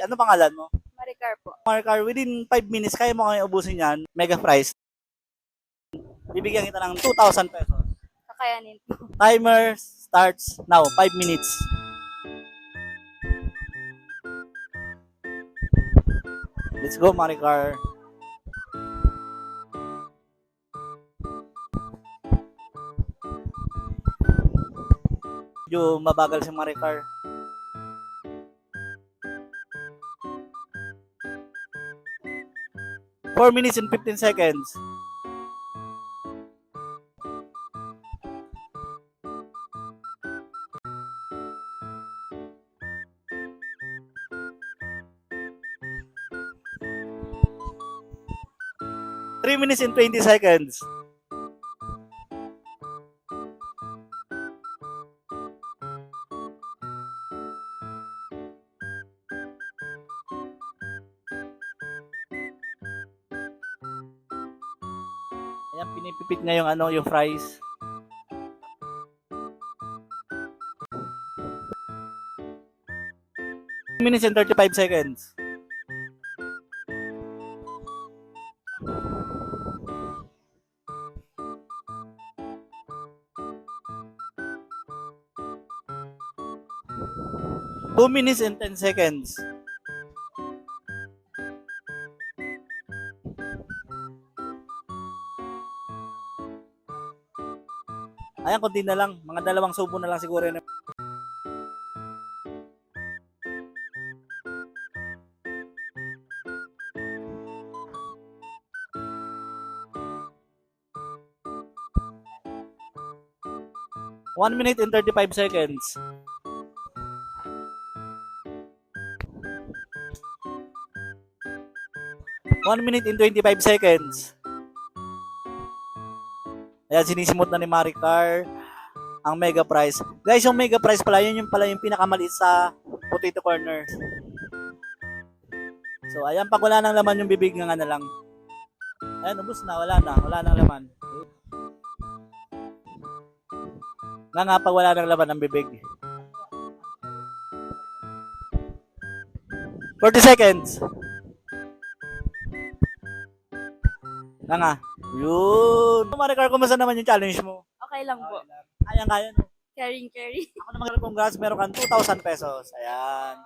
Ano pangalan mo? Maricar po. Maricar, within 5 minutes, kaya mo kami ubusin yan. Mega price. Bibigyan kita ng 2,000 pesos. Kakayanin po. Timer starts now. 5 minutes. Let's go, Maricar. Medyo mabagal si Maricar. Four minutes and 15 seconds. Three minutes and 20 seconds. Ayan, pinipipit niya yung fries. Minutes and 35 seconds. Two minutes and 10 seconds. Ayan, konti na lang. Mga dalawang subo na lang siguro yun. One minute and 35 seconds. One minute and 25 seconds. Ayan, sinisimot na ni Maricar ang mega prize. Guys, yung mega prize pala, yun yung pala yung pinakamaliit sa potato corner. So, ayan, pag wala nang laman yung bibig nga na lang. Ayan, ubos na, wala nang laman. Nga pag wala nang laman ang bibig. 40 seconds. Nga. Yun. Maricar, kumusta naman yung challenge mo? Okay lang po. Kaya. No? Carry. Ako naman, congrats, meron kang 2,000 pesos. Ayan.